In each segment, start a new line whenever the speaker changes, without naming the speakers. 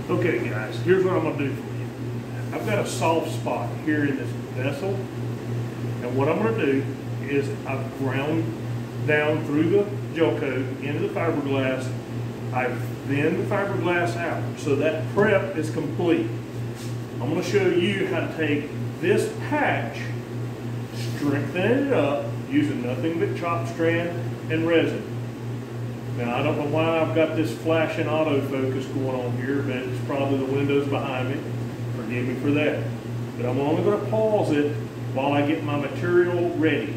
Okay guys, here's what I'm gonna do for you. I've got a soft spot here in this vessel, and what I'm gonna do is I've ground down through the gel coat into the fiberglass. I've thinned the fiberglass out, so that prep is complete. I'm gonna show you how to take this patch, strengthen it up using nothing but chop strand and resin. Now, I don't know why I've got this flashing autofocus going on here, but it's probably the windows behind me. Forgive me for that. But I'm only going to pause it while I get my material ready.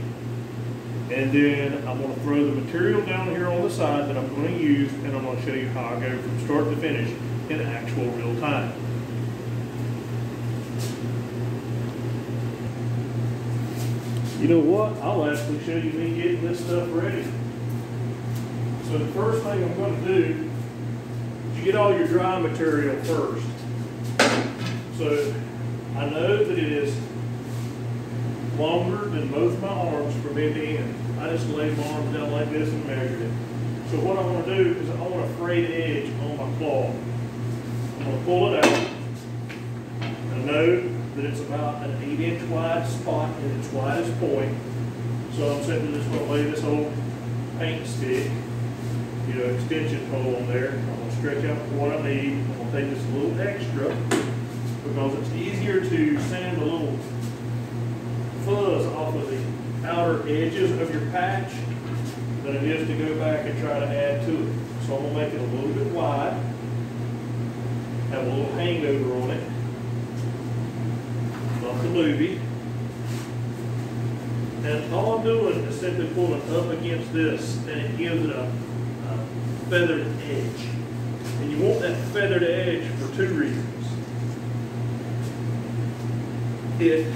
And then I'm going to throw the material down here on the side that I'm going to use, and I'm going to show you how I go from start to finish in actual real time. You know what? I'll actually show you me getting this stuff ready. So the first thing I'm going to do is you get all your dry material first. So I know that it is longer than both my arms from end to end. I just laid my arms down like this and measured it. So what I want to do is I want a frayed edge on my claw. I'm going to pull it out. I know that it's about an 8-inch wide spot at its widest point. So I'm simply just going to lay this old paint stick, extension hole on there. I'm going to stretch out for what I need. I'm going to take this a little extra because it's easier to sand a little fuzz off of the outer edges of your patch than it is to go back and try to add to it. So I'm going to make it a little bit wide, have a little hangover on it, not the movie. And all I'm doing is simply pulling up against this, and it gives it a feathered edge. And you want that feathered edge for two reasons. It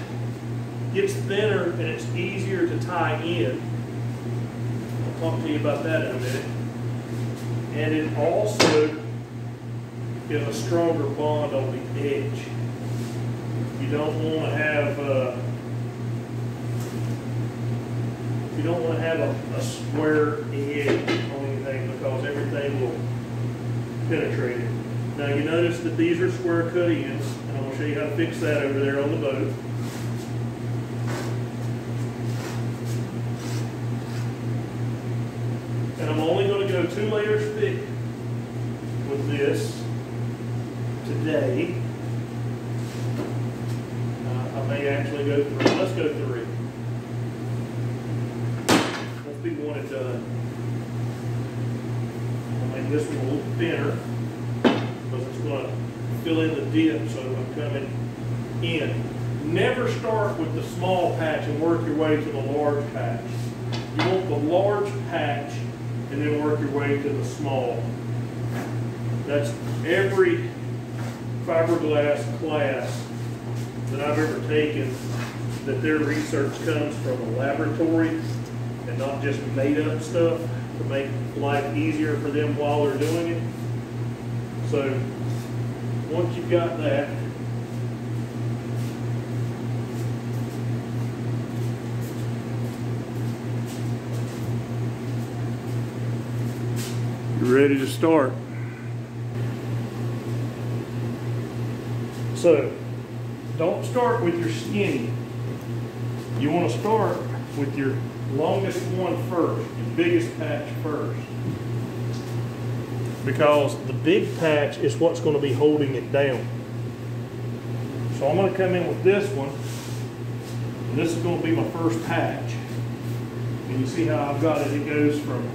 gets thinner and it's easier to tie in. I'll talk to you about that in a minute. And it also is a stronger bond on the edge. You don't want to have a square edge on anything because everything will penetrate it. Now you notice that these are square cut ends, and I'm going to show you how to fix that over there on the boat. And I'm only going to go 2 layers thick with this today. I may actually go 3. Let's go 3. Let's be one and done. I'll make this one a little thinner because it's going to fill in the dip, so I'm coming in. Never start with the small patch and work your way to the large patch. You want the large patch and then work your way to the small. That's every fiberglass class that I've ever taken, that their research comes from a laboratory and not just made up stuff to make life easier for them while they're doing it. So once you've got that, you're ready to start. So don't start with your skinny. You want to start with your longest one first, your biggest patch first. Because the big patch is what's going to be holding it down. So I'm going to come in with this one, and this is going to be my first patch. And you see how I've got it, it goes from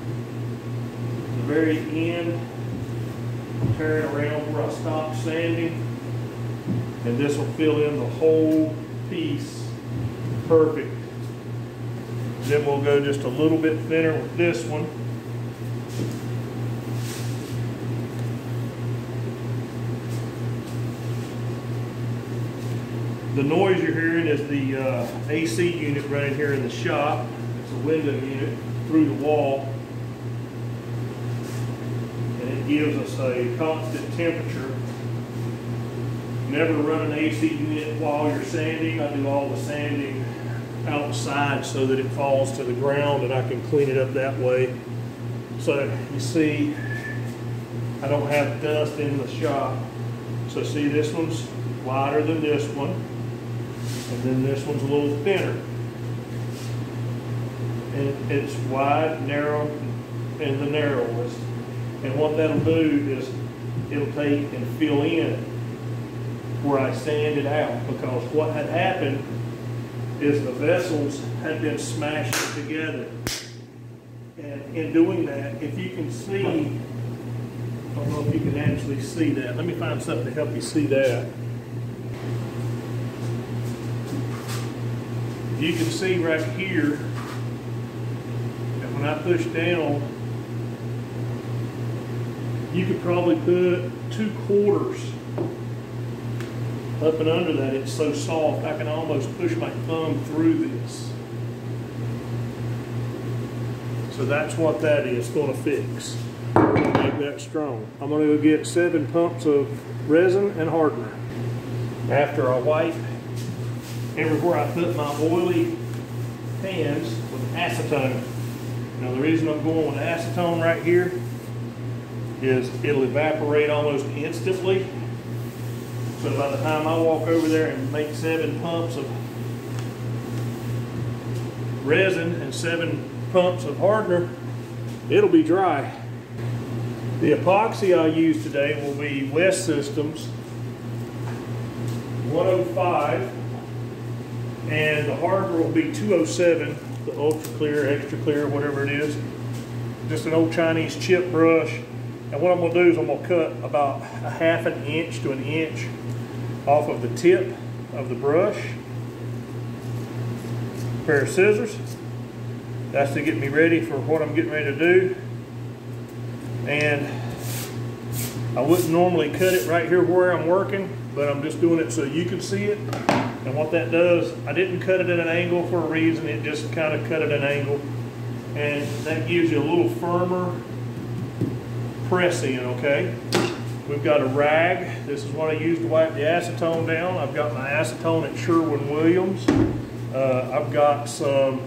the very end, turn around where I stopped sanding, and this will fill in the whole piece perfect. Then we'll go just a little bit thinner with this one. The noise you're hearing is the AC unit running here in the shop. It's a window unit through the wall. And it gives us a constant temperature. Never run an AC unit while you're sanding. I do all the sanding outside so that it falls to the ground and I can clean it up that way. So you see, I don't have dust in the shop. So see, this one's wider than this one, and then this one's a little thinner. And it's wide, narrow, and the narrowest. And what that'll do is it'll take and fill in where I sanded out, because what had happened is the vessels had been smashed together. And in doing that, if you can see, I don't know if you can actually see that. Let me find something to help you see that. You can see right here that when I push down, you could probably put 2/4 up and under that. It's so soft, I can almost push my thumb through this. So that's what that is going to fix. We're going to make that strong. I'm going to go get 7 pumps of resin and hardener. After I wipe everywhere I put my oily hands with acetone. Now the reason I'm going with acetone right here is it'll evaporate almost instantly. So by the time I walk over there and make 7 pumps of resin and 7 pumps of hardener, it'll be dry. The epoxy I use today will be West Systems 105, and the hardener will be 207, the ultra clear, extra clear, whatever it is. Just an old Chinese chip brush. And what I'm going to do is I'm going to cut about a 1/2 inch to 1 inch off of the tip of the brush. Pair of scissors. That's to get me ready for what I'm getting ready to do. And I wouldn't normally cut it right here where I'm working, but I'm just doing it so you can see it. And what that does, I didn't cut it at an angle for a reason, it just kind of cut at an angle. And that gives you a little firmer press in, okay? We've got a rag. This is what I use to wipe the acetone down. I've got my acetone at Sherwin-Williams. I've got some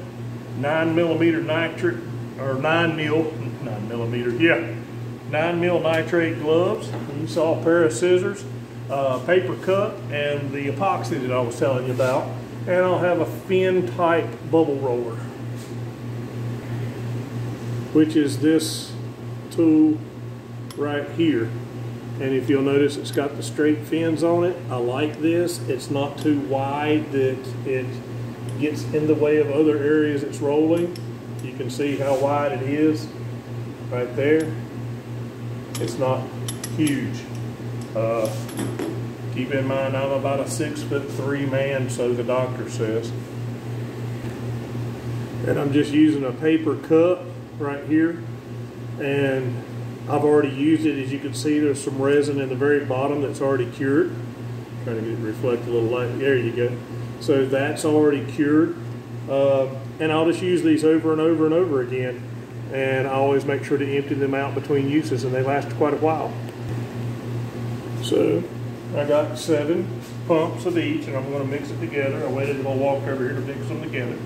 9mm nitrate, or 9mm nitrate gloves. You saw a pair of scissors, paper cut, and the epoxy that I was telling you about. And I'll have a fin type bubble roller, which is this tool right here. And if you'll notice, it's got the straight fins on it. I like this. It's not too wide that it gets in the way of other areas it's rolling. You can see how wide it is right there. It's not huge. Keep in mind, I'm about a 6'3" man, so the doctor says. And I'm just using a paper cup right here. And I've already used it. As you can see, there's some resin in the very bottom that's already cured. Trying to get it to reflect a little light. There you go. So that's already cured. And I'll just use these over and over and over again. And I always make sure to empty them out between uses, and they last quite a while. So I got 7 pumps of each, and I'm going to mix it together. I waited until I walk over here to mix them together.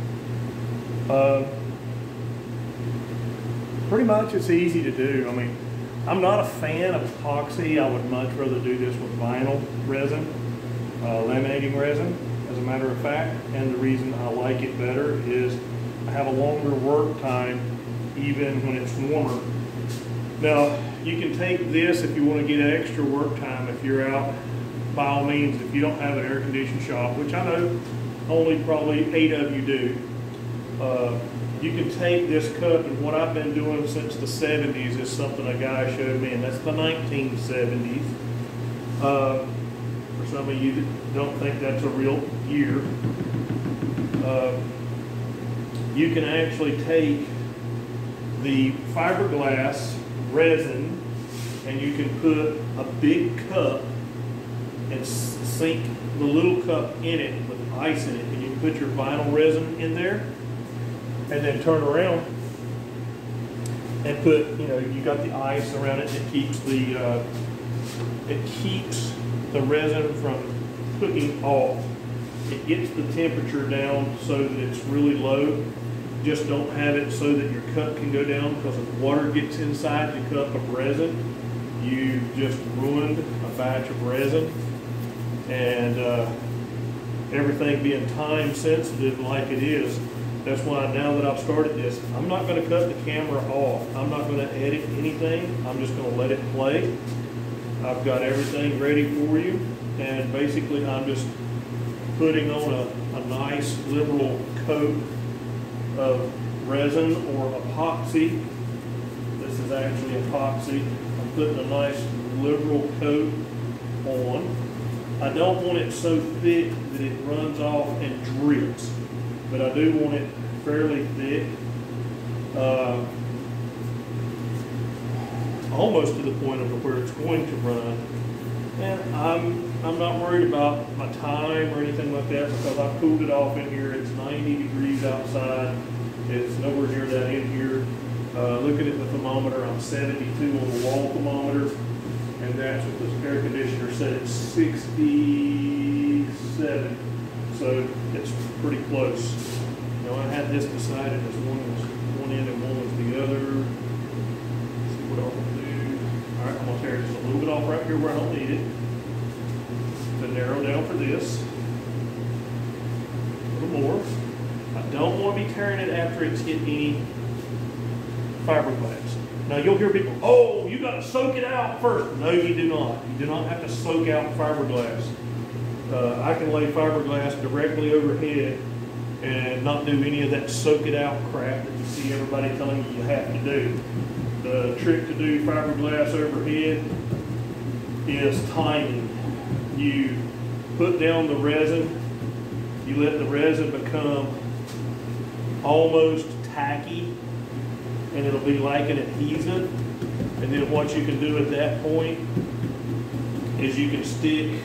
Pretty much it's easy to do. I mean, I'm not a fan of epoxy. I would much rather do this with vinyl resin, laminating resin, as a matter of fact. And the reason I like it better is I have a longer work time even when it's warmer. Now, you can take this if you want to get extra work time if you're out. By all means, if you don't have an air-conditioned shop, which I know only probably 8 of you do, you can take this cup, and what I've been doing since the 70s is something a guy showed me, and that's the 1970s. For some of you that don't think that's a real year, you can actually take the fiberglass resin and you can put a big cup and sink the little cup in it with ice in it, and you can put your vinyl resin in there and then turn around and put, you got the ice around it. It keeps the resin from cooking off. It gets the temperature down so that it's really low. Just don't have it so that your cup can go down, because if water gets inside the cup of resin, you just ruined a batch of resin. And everything being time sensitive like it is, that's why now that I've started this, I'm not going to cut the camera off. I'm not going to edit anything. I'm just going to let it play. I've got everything ready for you, and basically I'm just putting on a nice liberal coat of resin or epoxy. This is actually epoxy. I'm putting a nice liberal coat on. I don't want it so thick that it runs off and drips, but I do want it fairly thick, almost to the point of where it's going to run. And I'm not worried about my time or anything like that, because I've cooled it off in here. It's 90 degrees outside. It's nowhere near that in here. Looking at the thermometer, I'm 72 on the wall thermometer, and that's what this air conditioner said it's 67. So it's pretty close. Now I had this decided as one was one end and one was the other. Let's see what I'm gonna do. All right, I'm gonna tear just a little bit off right here where I don't need it to narrow down for this. A little more. I don't want to be tearing it after it's hit any fiberglass. Now you'll hear people, oh, you got to soak it out first. No, you do not. You do not have to soak out fiberglass. I can lay fiberglass directly overhead and not do any of that soak it out crap that you see everybody telling you have to do. The trick to do fiberglass overhead is timing. You put down the resin, you let the resin become almost tacky, and it'll be like an adhesive. And then what you can do at that point is you can stick,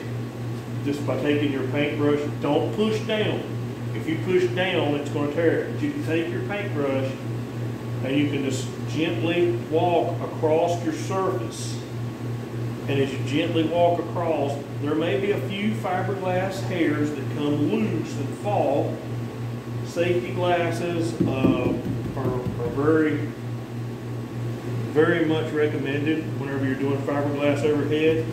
just by taking your paintbrush, don't push down. If you push down, it's going to tear it. But you can take your paintbrush and you can just gently walk across your surface. And as you gently walk across, there may be a few fiberglass hairs that come loose and fall. Safety glasses are very, very much recommended whenever you're doing fiberglass overhead.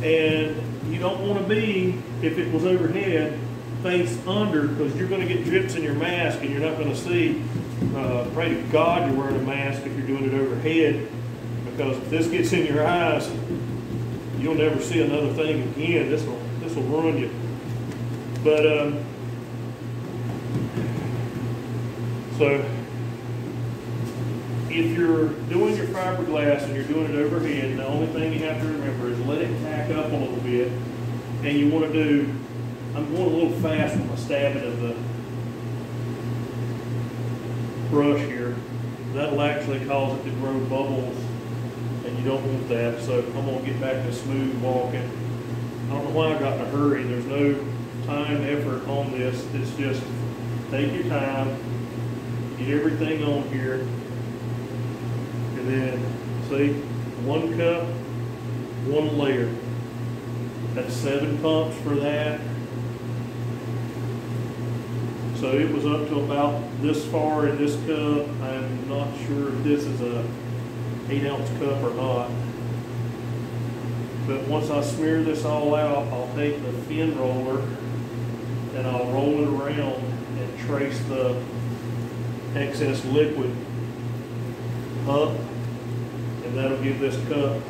And you don't want to be, if it was overhead, face under, because you're going to get drips in your mask and you're not going to see. Pray to God you're wearing a mask if you're doing it overhead, because if this gets in your eyes, you'll never see another thing again. This will ruin you. But so if you're doing your fiberglass and you're doing it overhead, the only thing you have to remember is let it tack up a little bit. And you want to do, I'm going a little fast with my stabbing of the brush here. That'll actually cause it to grow bubbles, and you don't want that. So I'm going to get back to smooth walking. I don't know why I got in a hurry. There's no time, effort on this. It's just take your time, get everything on here, and then see, 1 cup, 1 layer. That's 7 pumps for that. So it was up to about this far in this cup. I'm not sure if this is a 8-ounce cup or not. But once I smear this all out, I'll take the fin roller and I'll roll it around and trace the excess liquid up, and that'll give this cup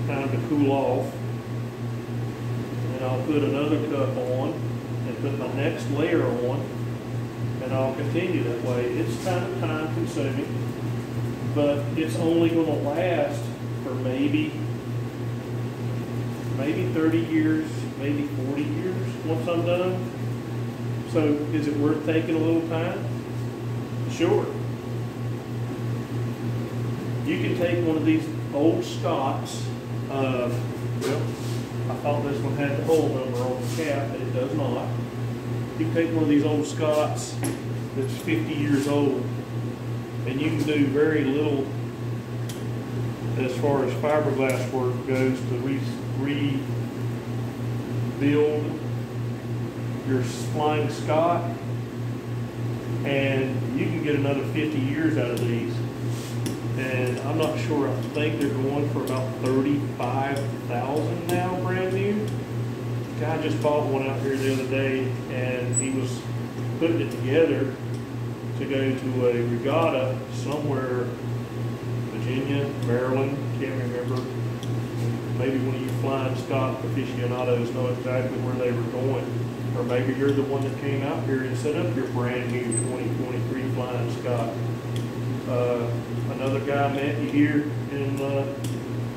time to cool off. And I'll put another cup on and put my next layer on, and I'll continue that way. It's kind of time consuming, but it's only going to last for maybe 30 years, maybe 40 years once I'm done. So is it worth taking a little time? Sure. You can take one of these old Scots. Well, I thought this one had the hole number on the cap, but it does not. You can take one of these old Scots that's 50 years old, and you can do very little as far as fiberglass work goes to rebuild your Flying Scot, and you can get another 50 years out of these. And I'm not sure. I think they're going for about $35,000 now, brand new. Guy just bought one out here the other day, and he was putting it together to go to a regatta somewhere, Virginia, Maryland, can't remember. Maybe one of you Flying Scott aficionados know exactly where they were going. Or maybe you're the one that came out here and set up your brand new 2023 Flying Scott. Another guy met you here in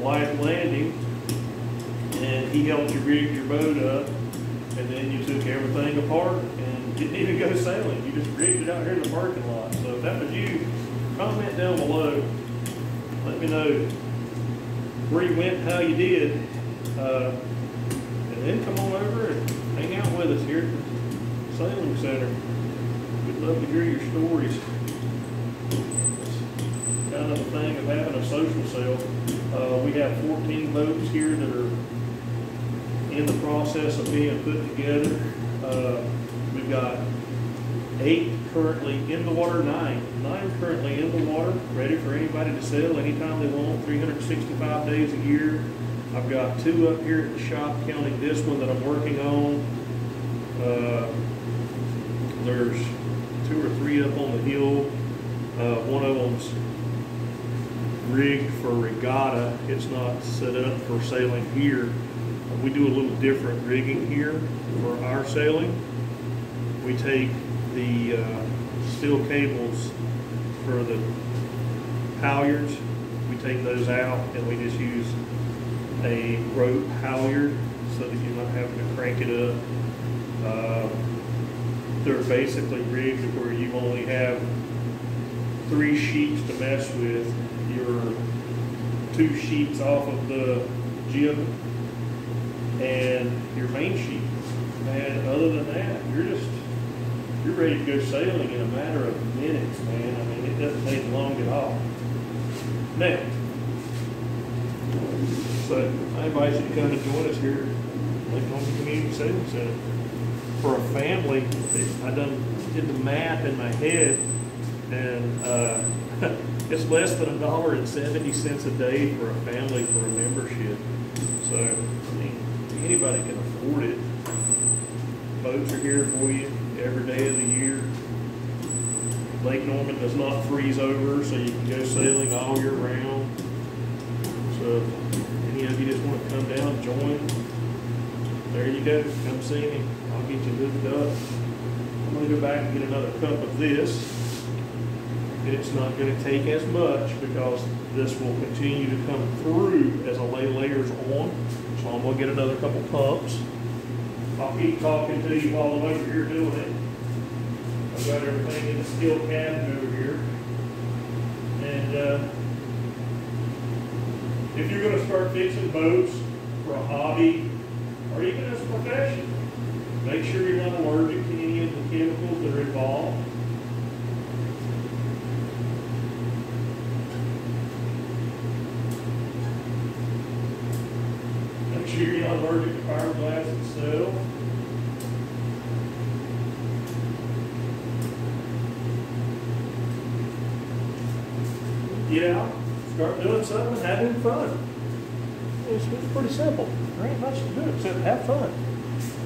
Life Landing, and he helped you rig your boat up, and then you took everything apart and didn't even go sailing. You just rigged it out here in the parking lot. So if that was you, comment down below. Let me know where you went, how you did, and then come on over and hang out with us here at the Sailing Center. We'd love to hear your stories. Kind of the thing of having a social sale. We have 14 boats here that are in the process of being put together. We've got 8 currently in the water, 9 currently in the water, ready for anybody to sell anytime they want, 365 days a year. I've got 2 up here at the shop, counting this one that I'm working on. There's 2 or 3 up on the hill. One of them's rigged for regatta. It's not set up for sailing here. We do a little different rigging here for our sailing. We take the steel cables for the halyards, we take those out and we just use a rope halyard so that you're not having to crank it up. They're basically rigged where you only have 3 sheets to mess with. Your 2 sheets off of the jib and your main sheet. And other than that, you're ready to go sailing in a matter of minutes, man. I mean, it doesn't take long at all. Now, so I invite you to come and join us here at Lake Home Community Sailing Center. For a family, I did the math in my head, and it's less than $1.70 a day for a family for a membership. So, I mean, anybody can afford it. Boats are here for you every day of the year. Lake Norman does not freeze over, so you can go sailing all year round. So if any of you just want to come down and join, there you go. Come see me. I'll get you hooked up. I'm going to go back and get another cup of this. It's not going to take as much because this will continue to come through as I lay layers on. So I'm going to get another couple pumps. I'll keep talking to you while I'm over here doing it. I've got everything in the steel cabinet over here. And if you're going to start fixing boats for a hobby or even as a profession, make sure you're not allergic to any of the chemicals that are involved. Make sure you're not allergic to fiberglass itself. Get out, start doing something, having fun. It's pretty simple. There ain't much to do except have fun.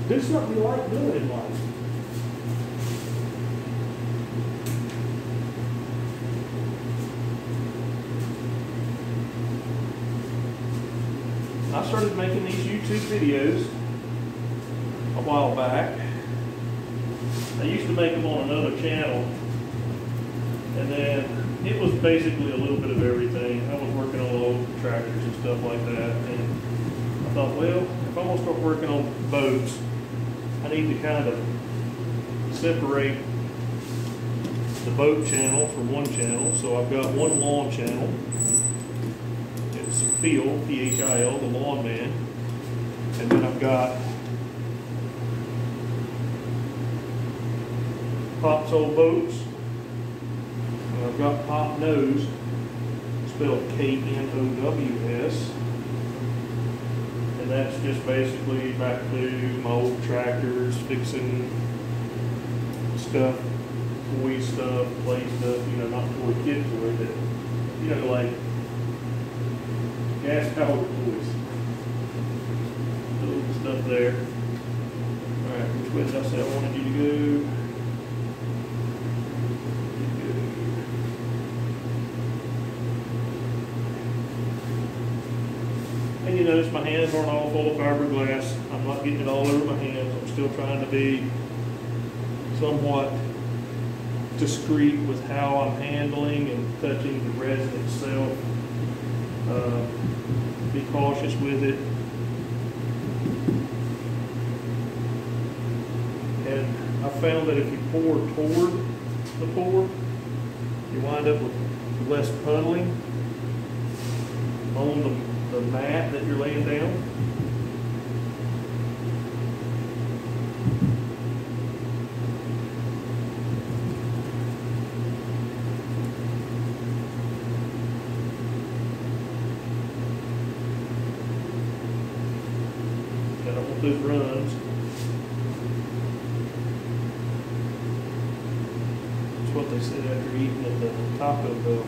Do something you like doing in life. I started making these YouTube videos a while back. I used to make them on another channel, and then it was basically a little bit of everything. I was working on old tractors and stuff like that, and I thought, well, if I'm gonna start working on boats, I need to kind of separate the boat channel from one channel. So I've got one lawn channel. It's Phil, P-H-I-L, the lawn man. And then I've got Pop's Old Boats. And I've got Pop Nose, spelled K-N-O-W-S. And that's just basically back to my old tractors, fixing stuff, toy stuff, play stuff, you know, not toy kid toy, but, you know, like gas powered toys. Little stuff there. Alright, which way did I say I wanted you to go? And you notice my hands aren't all full of fiberglass. I'm not getting it all over my hands. I'm still trying to be somewhat discreet with how I'm handling and touching the resin itself. Be cautious with it. And I found that if you pour toward the pour, you wind up with less puddling on the mat that you're laying down. I don't want those runs. That's what they said after eating at the Taco Bell.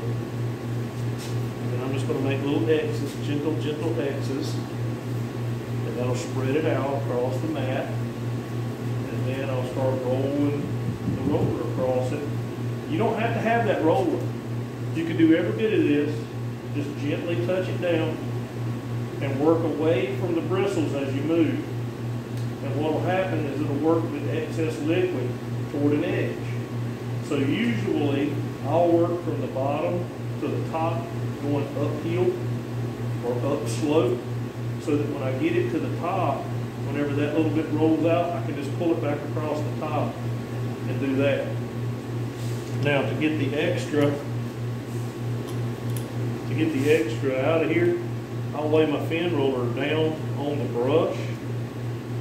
And I'm just going to make little X's, gentle X's, and that'll spread it out across the mat. And then I'll start rolling the roller across it. You don't have to have that roller. You can do every bit of this, just gently touch it down and work away from the bristles as you move. And what will happen is it'll work with excess liquid toward an edge. So usually I'll work from the bottom to the top, going uphill or up slope, so that when I get it to the top, whenever that little bit rolls out, I can just pull it back across the top and do that. Now to get the extra out of here, I'll lay my fin roller down on the brush,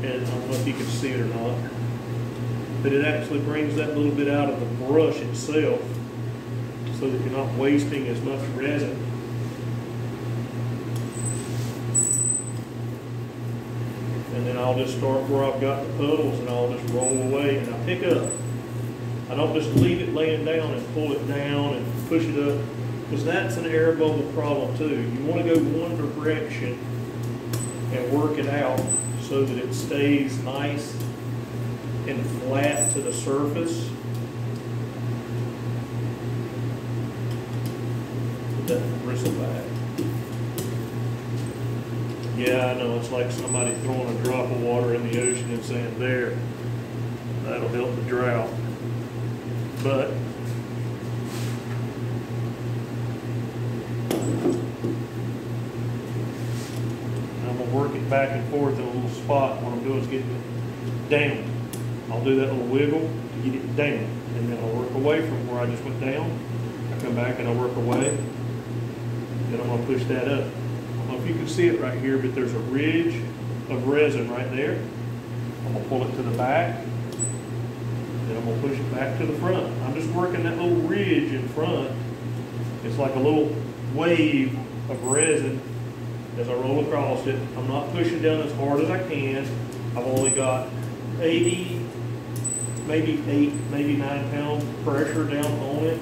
and I don't know if you can see it or not, but it actually brings that little bit out of the brush itself so that you're not wasting as much resin. And then I'll just start where I've got the puddles and I'll just roll away, and I pick up. I don't just leave it laying down and pull it down and push it up, because that's an air bubble problem too. You want to go one direction and work it out so that it stays nice and flat to the surface. Put that bristle back. Yeah, I know, it's like somebody throwing a drop of water in the ocean and saying, there, that'll help the drought. But I'm going to work it back and forth in a little spot. What I'm doing is getting it down. I'll do that little wiggle to get it down, and then I'll work away from where I just went down. I come back and I'll work away. Then I'm going to push that up. I don't know if you can see it right here, but there's a ridge of resin right there. I'm going to pull it to the back. Then I'm going to push it back to the front. I'm just working that little ridge in front. It's like a little wave of resin as I roll across it. I'm not pushing down as hard as I can. I've only got 80, maybe 8, maybe 9 pound pressure down on it.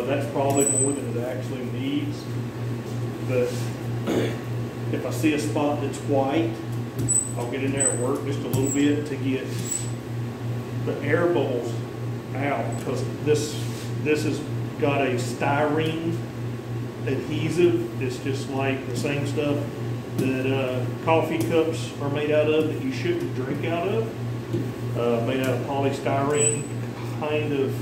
That's probably more than it actually needs. But if I see a spot that's white, I'll get in there and work just a little bit to get the air bubbles out, because this has got a styrene adhesive. It's just like the same stuff that coffee cups are made out of that you shouldn't drink out of. Made out of polystyrene, kind of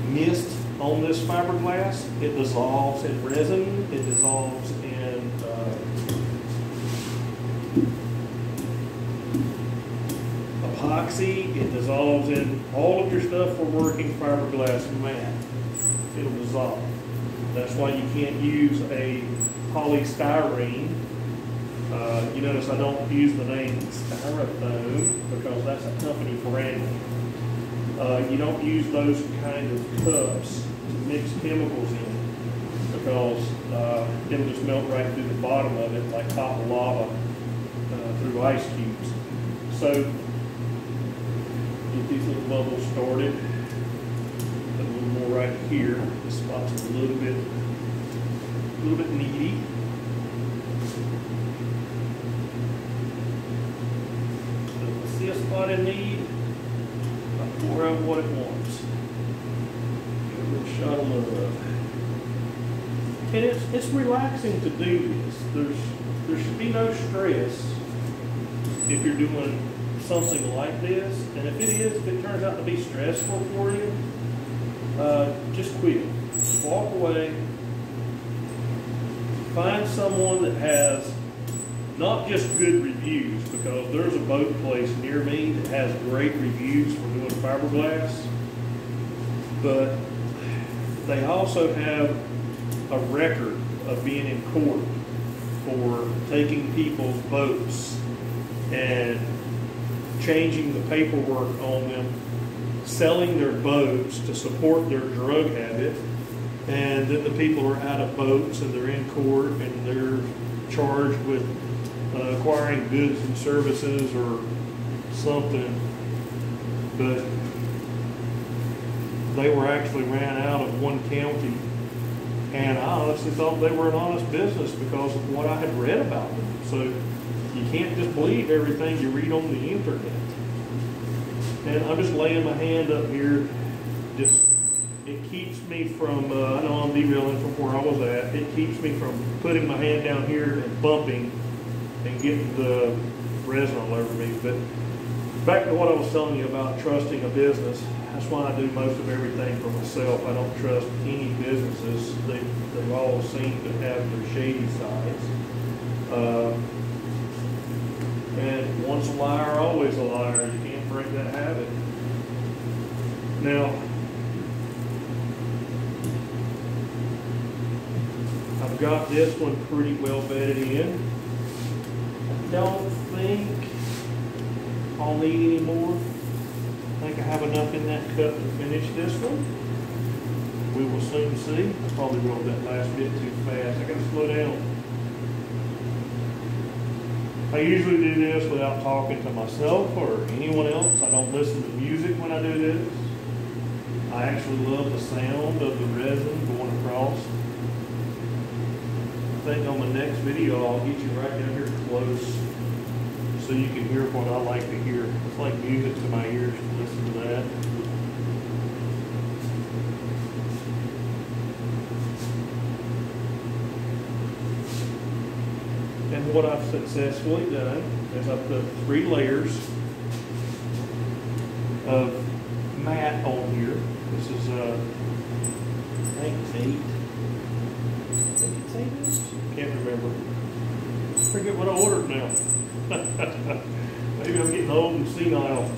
mist on this fiberglass. It dissolves in resin, it dissolves in epoxy, it dissolves in all of your stuff for working fiberglass mat. It'll dissolve. That's why you can't use a polystyrene. You notice I don't use the name styrofoam because that's a company brand. You don't use those kind of cups to mix chemicals in, because it'll just melt right through the bottom of it like hot lava through ice cubes. So get these little bubbles started. Put a little more right here. This spot's a little bit a little bit needy. So if I see a spot in need, I pour out what it wants. Give it a little shot of love. And it's relaxing to do this. There should be no stress if you're doing something like this. And if it turns out to be stressful for you, just quit. Walk away. Find someone that has not just good reviews, because there's a boat place near me that has great reviews for doing fiberglass, but they also have a record of being in court for taking people's boats and changing the paperwork on them, selling their boats to support their drug habit, and then the people are out of boats and they're in court and they're charged with acquiring goods and services or something, but they were actually ran out of one county. And I honestly thought they were an honest business because of what I had read about them. So you can't just believe everything you read on the internet. And I'm just laying my hand up here. It keeps me from, I know I'm derailing from where I was at. It keeps me from putting my hand down here and bumping and getting the resin all over me. But back to what I was telling you about trusting a business. That's why I do most of everything for myself. I don't trust any businesses. They all seem to have their shady sides. And once a liar, always a liar. You can't break that habit. Now, I've got this one pretty well bedded in. I don't think I'll need any more. I think I have enough in that cup to finish this one. We will soon see. I probably rolled that last bit too fast. I gotta slow down. I usually do this without talking to myself or anyone else. I don't listen to music when I do this. I actually love the sound of the resin going across. I think on the next video I'll get you right down here close so you can hear what I like to hear. It's like music to my ears to listen to that. And what I've successfully done is I've put 3 layers of mat on here. This is I think it's 8. I think it's 8 inches. Can't remember. I forget what I ordered now. Maybe I'm getting old and senile.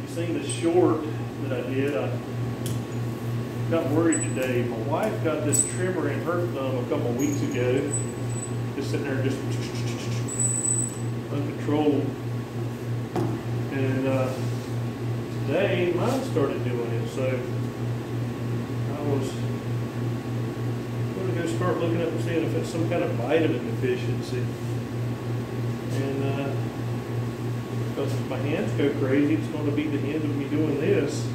You seen the short that I did? I got worried today. My wife got this trimmer in her thumb a couple of weeks ago. Just sitting there, just uncontrolled. And today, mine started doing it. So I was going to go start looking up and seeing if it's some kind of vitamin deficiency. And because if my hands go crazy, it's going to be the end of me doing this.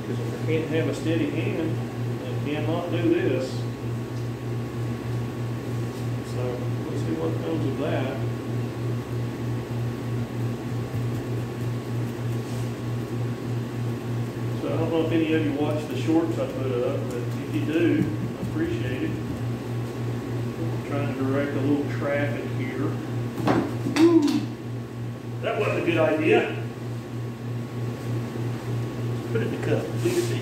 Because if I can't have a steady hand, I cannot do this. So let's see what comes of that. So I don't know if any of you watched the shorts I put up, but if you do, I appreciate it. I'm trying to direct a little traffic here. That wasn't a good idea. Put it in the cup. Leave it be.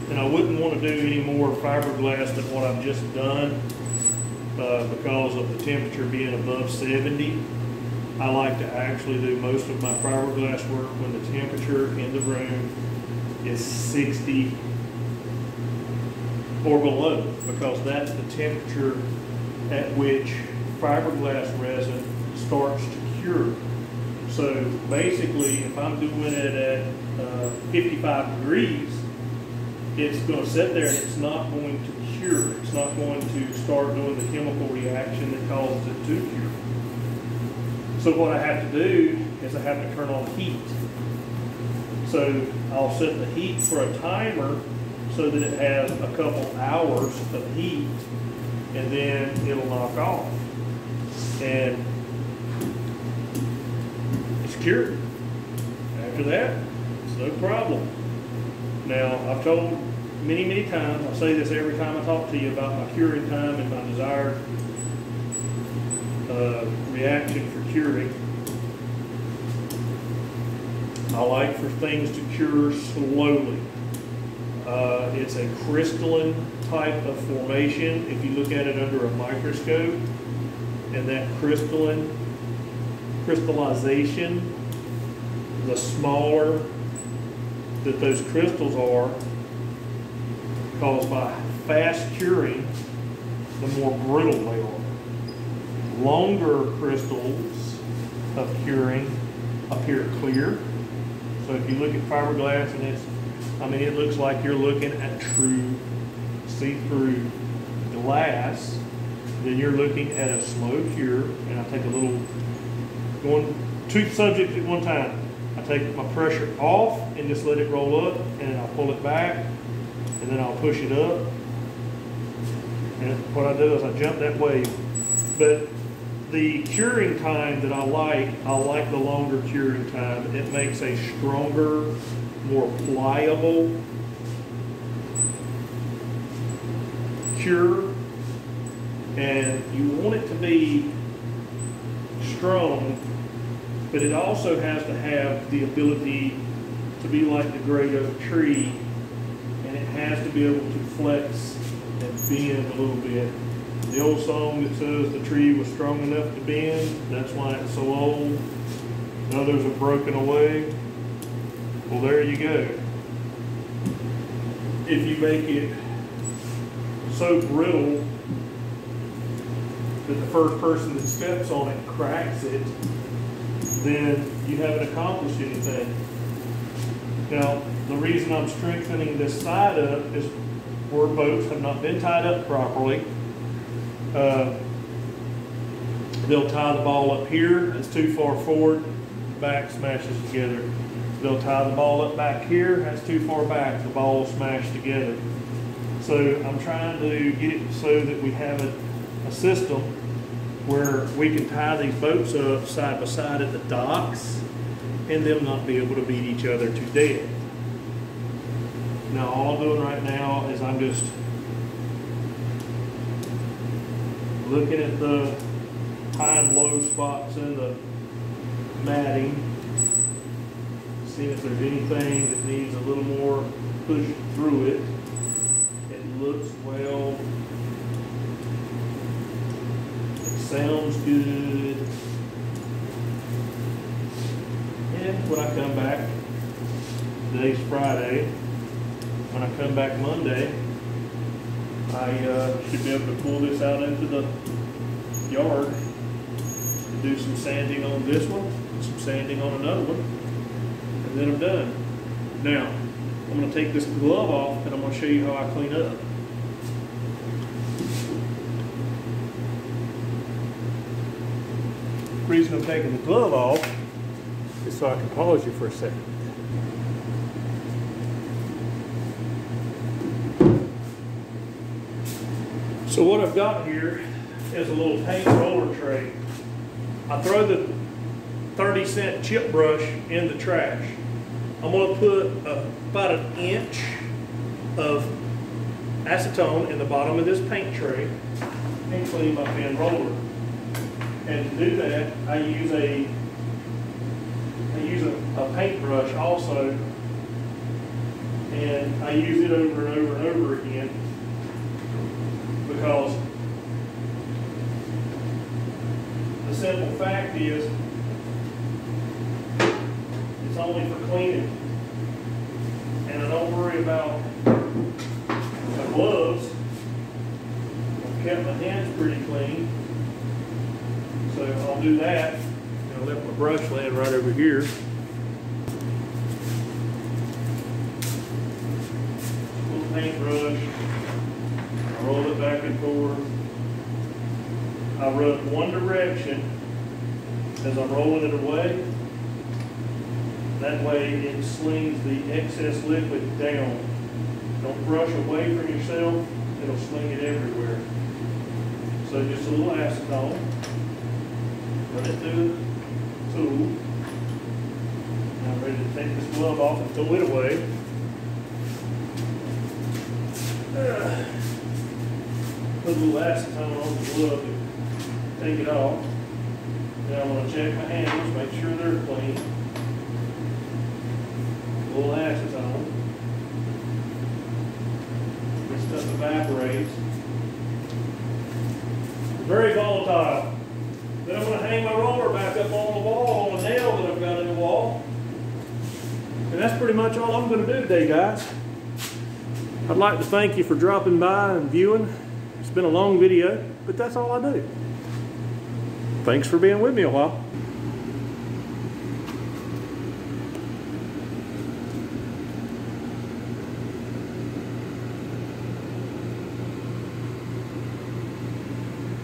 And I wouldn't want to do any more fiberglass than what I've just done. Because of the temperature being above 70. I like to actually do most of my fiberglass work when the temperature in the room is 60 or below, because that's the temperature at which fiberglass resin starts to cure. So basically, if I'm doing it at 55 degrees, it's going to sit there and it's not going to cure. It's not going to start doing the chemical reaction that causes it to cure. So what I have to do is I have to turn on heat. So I'll set the heat for a timer so that it has a couple hours of heat, and then it'll knock off. And it's cured. After that, it's no problem. Now, I've told many, many times, I say this every time I talk to you about my curing time and my desired reaction for curing. I like for things to cure slowly. It's a crystalline type of formation if you look at it under a microscope, and that crystallization, the smaller that those crystals are, caused by fast curing, the more brittle they are. Longer crystals of curing appear clear. So if you look at fiberglass and it looks like you're looking at true see-through glass, then you're looking at a slow cure. And I take a little, going two subjects at one time. I take my pressure off and just let it roll up, and then I'll pull it back, and then I'll push it up. And what I do is I jump that wave. But the curing time that I like the longer curing time. It makes a stronger, more pliable cure, and you want it to be strong, but it also has to have the ability to be like the great oak tree, and it has to be able to flex and bend a little bit. The old song that says the tree was strong enough to bend, that's why it's so old. Others are broken away. Well, there you go. If you make it so brittle that the first person that steps on it cracks it, then you haven't accomplished anything. Now, the reason I'm strengthening this side up is where boats have not been tied up properly. They'll tie the ball up here, it's too far forward, back smashes together. They'll tie the ball up back here, that's too far back, the ball will smash together. So I'm trying to get it so that we have a system where we can tie these boats up side by side at the docks and them not be able to beat each other to death. Now all I'm doing right now is I'm just looking at the high and low spots in the matting, seeing if there's anything that needs a little more push through it. It looks well. It sounds good. And when I come back, today's Friday, when I come back Monday, I should be able to pull this out into the yard and do some sanding on this one, and some sanding on another one, and then I'm done. Now, I'm going to take this glove off and I'm going to show you how I clean up. The reason I'm taking the glove off is so I can pause you for a second. So what I've got here is a little paint roller tray. I throw the 30-cent chip brush in the trash. I'm going to put about an inch of acetone in the bottom of this paint tray and clean my pen roller. And to do that, I use a paintbrush also, and I use it over and over and over again, because the simple fact is it's only for cleaning, and I don't worry about my gloves. I've kept my hands pretty clean, so I'll do that. I left my brush laying right over here. paintbrush, I roll it back and forth. I rub one direction as I'm rolling it away. That way it slings the excess liquid down. Don't brush away from yourself, it'll sling it everywhere. So just a little acetone. Run it through the tool. Now I'm ready to take this glove off and throw it away. Put a little acetone on the glove to take it off. Now I'm going to check my handles, make sure they're clean. A little acetone. This stuff evaporates. Very volatile. Then I'm going to hang my roller back up on the wall on a nail that I've got in the wall. And that's pretty much all I'm going to do today, guys. I'd like to thank you for dropping by and viewing. It's been a long video, but that's all I do. Thanks for being with me a while.